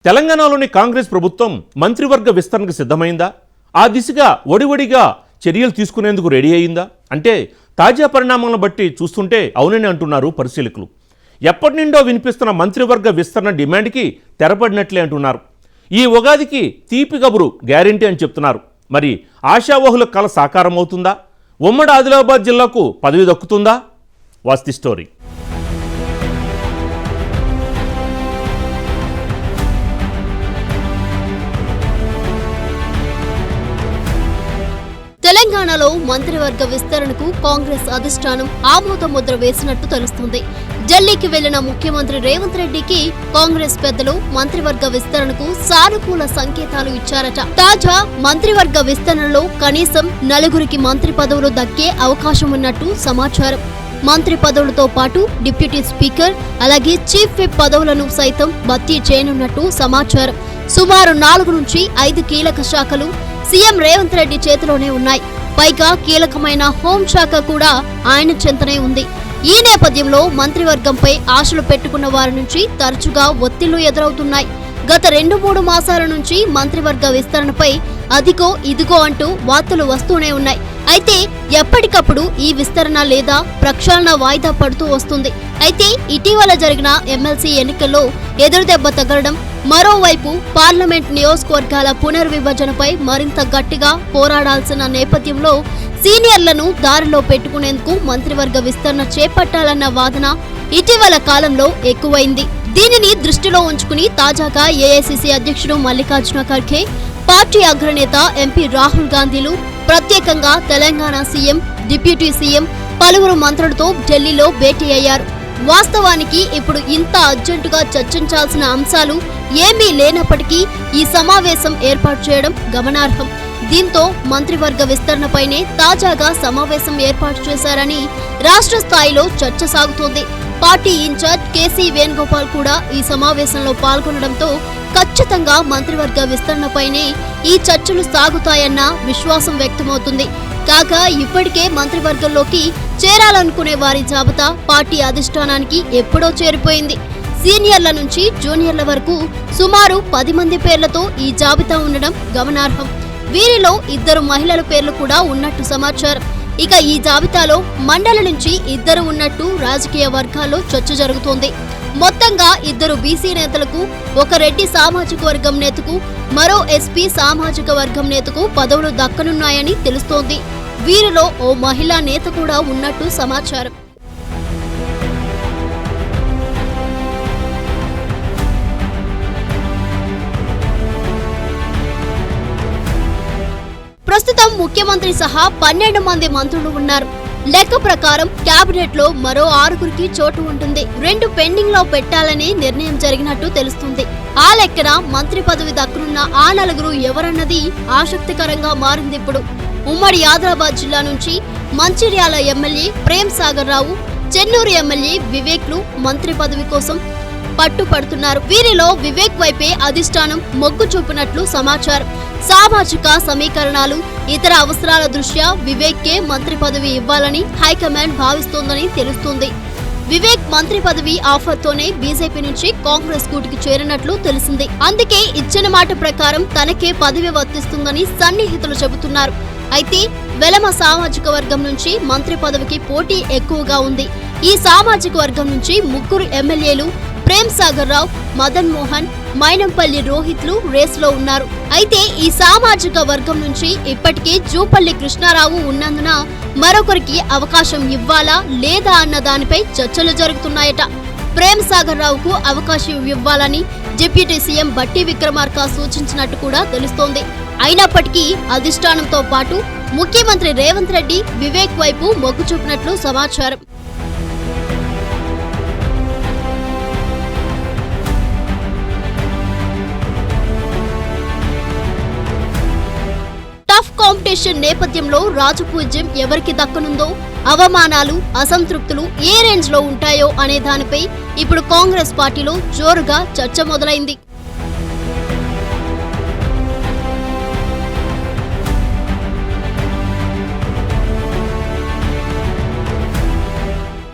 తెలంగాణలోని కాంగ్రెస్ ప్రభుత్వం మంత్రివర్గ విస్తరణకు సిద్ధమైందా? ఆ దిశగా ఒడివడిగా చర్యలు తీసుకునేందుకు రెడీ అయిందా అంటే తాజా పరిణామాలను బట్టి చూస్తుంటే అవునని అంటున్నారు పరిశీలకులు. ఎప్పటి నుండో వినిపిస్తున్న మంత్రివర్గ విస్తరణ డిమాండ్కి తెరపడినట్లే అంటున్నారు. ఈ ఉగాదికి తీపి కబురు గ్యారెంటీ అని చెప్తున్నారు. మరి ఆశావహుల కల సాకారం అవుతుందా? ఉమ్మడి ఆదిలాబాద్ జిల్లాకు పదవి దక్కుతుందా? వాస్తి స్టోరీ. తెలంగాణలో మంత్రివర్గ విస్తరణకు కాంగ్రెస్ అధిష్టానం ఆమోద ముద్ర వేసినట్టు తెలుస్తుంది. ఢిల్లీకి వెళ్లిన ముఖ్యమంత్రి రేవంత్ రెడ్డికి కాంగ్రెస్ పెద్దలు మంత్రివర్గ విస్తరణకు సానుకూల సంకేతాలు ఇచ్చారట. తాజా మంత్రివర్గ విస్తరణలో కనీసం 4 మంత్రి పదవులు దక్కే అవకాశం ఉన్నట్టు సమాచారం. మంత్రి పదవులతో పాటు డిప్యూటీ స్పీకర్ అలాగే చీఫ్ విప్ పదవులను సైతం భర్తీ చేయనున్నట్టు సమాచారం. సుమారు 4 నుంచి 5 కీలక శాఖలు సీఎం రేవంత్ రెడ్డి చేతిలోనే ఉన్నాయి. పైగా కీలకమైన హోంశాఖ కూడా ఆయన చెంతనే ఉంది. ఈ నేపథ్యంలో మంత్రివర్గంపై ఆశలు పెట్టుకున్న వారి నుంచి తరచుగా ఒత్తిళ్లు ఎదురవుతున్నాయి. గత 2-3 మాసాల నుంచి మంత్రివర్గ విస్తరణపై అదిగో ఇదిగో అంటూ వార్తలు వస్తూనే ఉన్నాయి. అయితే ఎప్పటికప్పుడు ఈ విస్తరణ లేదా ప్రక్షాళన వాయిదా పడుతూ వస్తుంది. అయితే ఇటీవల జరిగిన ఎమ్మెల్సీ ఎన్నికల్లో ఎదురుదెబ్బ తగలడం, మరోవైపు పార్లమెంట్ నియోజకవర్గాల పునర్విభజనపై మరింత గట్టిగా పోరాడాల్సిన నేపథ్యంలో సీనియర్లను దారిలో పెట్టుకునేందుకు మంత్రివర్గ విస్తరణ చేపట్టాలన్న వాదన ఇటీవల కాలంలో ఎక్కువైంది. దీనిని దృష్టిలో ఉంచుకుని తాజాగా ఏఐసీసీ అధ్యక్షుడు మల్లికార్జున ఖర్గే, పార్టీ అగ్రనేత ఎంపీ రాహుల్ గాంధీలు ప్రత్యేకంగా తెలంగాణ సీఎం, డిప్యూటీ సీఎం, పలువురు మంత్రులతో ఢిల్లీలో భేటీ అయ్యారు. వాస్తవానికి ఇప్పుడు ఇంత అర్జెంటుగా చర్చించాల్సిన అంశాలు ఏమీ లేనప్పటికీ ఈ సమావేశం ఏర్పాటు చేయడం గమనార్హం. దీంతో మంత్రివర్గ విస్తరణపైనే తాజాగా సమావేశం ఏర్పాటు చేశారని రాష్ట్ర స్థాయిలో చర్చ సాగుతోంది. పార్టీ ఇన్ఛార్జ్ కేసీ వేణుగోపాల్ కూడా ఈ సమావేశంలో పాల్గొనడంతో ఖచ్చితంగా మంత్రివర్గ విస్తరణపైనే ఈ చర్చలు సాగుతాయన్న విశ్వాసం వ్యక్తమవుతుంది. కాగా ఇప్పటికే మంత్రివర్గంలోకి చేరాలనుకునే వారి జాబితా పార్టీ అధిష్టానానికి ఎప్పుడో చేరిపోయింది. సీనియర్ల నుంచి జూనియర్ల వరకు సుమారు 10 మంది పేర్లతో ఈ జాబితా ఉండడం గమనార్హం. వీరిలో 2 మహిళల పేర్లు కూడా ఉన్నట్టు సమాచారం. ఇక ఈ జాబితాలో మండలి నుంచి 2 ఉన్నట్టు రాజకీయ వర్గాల్లో చర్చ జరుగుతోంది. మొత్తంగా 2 బీసీ నేతలకు, 1 రెడ్డి సామాజిక వర్గం నేతకు, మరో ఎస్పీ సామాజిక వర్గం నేతకు పదవులు దక్కనున్నాయని తెలుస్తోంది. వీరిలో ఓ మహిళా నేత కూడా ఉన్నట్టు సమాచారం. ప్రస్తుతం ముఖ్యమంత్రి సహా 12 మంది మంత్రులు ఉన్నారు. లెక్క ప్రకారం కేబినెట్ లో మరో 6 చోటు ఉంటుంది. 2 పెండింగ్ లో పెట్టాలని నిర్ణయం జరిగినట్టు తెలుస్తుంది. ఆ లెక్కన మంత్రి పదవి దక్కనున్న ఆ 4 ఎవరన్నది ఆసక్తికరంగా మారిందిప్పుడు. ఉమ్మడి ఆదిలాబాద్ జిల్లా నుంచి మంచిర్యాల ఎమ్మెల్యే ప్రేమ్ సాగర్ రావు, చెన్నూరు ఎమ్మెల్యే వివేక్ లు మంత్రి పదవి కోసం పట్టుపడుతున్నారు. వీరిలో వివేక్ వైపే అధిష్టానం మొగ్గు చూపినట్లు సమాచారం. సామాజిక సమీకరణాలు, ఇతర అవసరాల దృష్ట్యా వివేక్కే మంత్రి పదవి ఇవ్వాలని హైకమాండ్ భావిస్తోందని తెలుస్తుంది. వివేక్ మంత్రి పదవి ఆఫర్తోనే బీజేపీ నుంచి కాంగ్రెస్ గూటికి చేరినట్లు తెలిసింది. అందుకే ఇచ్చిన మాట ప్రకారం తనకే పదవి వర్తిస్తుందని సన్నిహితులు చెబుతున్నారు. అయితే వెలమ సామాజిక వర్గం నుంచి మంత్రి పదవికి పోటీ ఎక్కువగా ఉంది. ఈ సామాజిక వర్గం నుంచి 3 ఎమ్మెల్యేలు ప్రేమ్ సాగర్ రావు, మదన్ మోహన్, మైనంపల్లి రోహిత్లు రేసులో ఉన్నారు. అయితే ఈ సామాజిక వర్గం నుంచి ఇప్పటికే జూపల్లి కృష్ణారావు ఉన్నందున మరొకరికి అవకాశం ఇవ్వాలా లేదా అన్న దానిపై చర్చలు జరుగుతున్నాయట. ప్రేమ్ సాగర్ రావుకు అవకాశం ఇవ్వాలని డిప్యూటీ సీఎం బట్టి విక్రమార్క సూచించినట్టు కూడా తెలుస్తోంది. అయినప్పటికీ అధిష్టానంతో పాటు ముఖ్యమంత్రి రేవంత్ రెడ్డి వివేక్ వైపు మొగ్గు చూపినట్లు సమాచారం. టఫ్ కాంపిటీషన్ నేపథ్యంలో రాజపూజ్యం ఎవరికి దక్కనుందో, అవమానాలు, అసంతృప్తులు ఏ రేంజ్ లో ఉంటాయో అనే దానిపై ఇప్పుడు కాంగ్రెస్ పార్టీలో జోరుగా చర్చ మొదలైంది.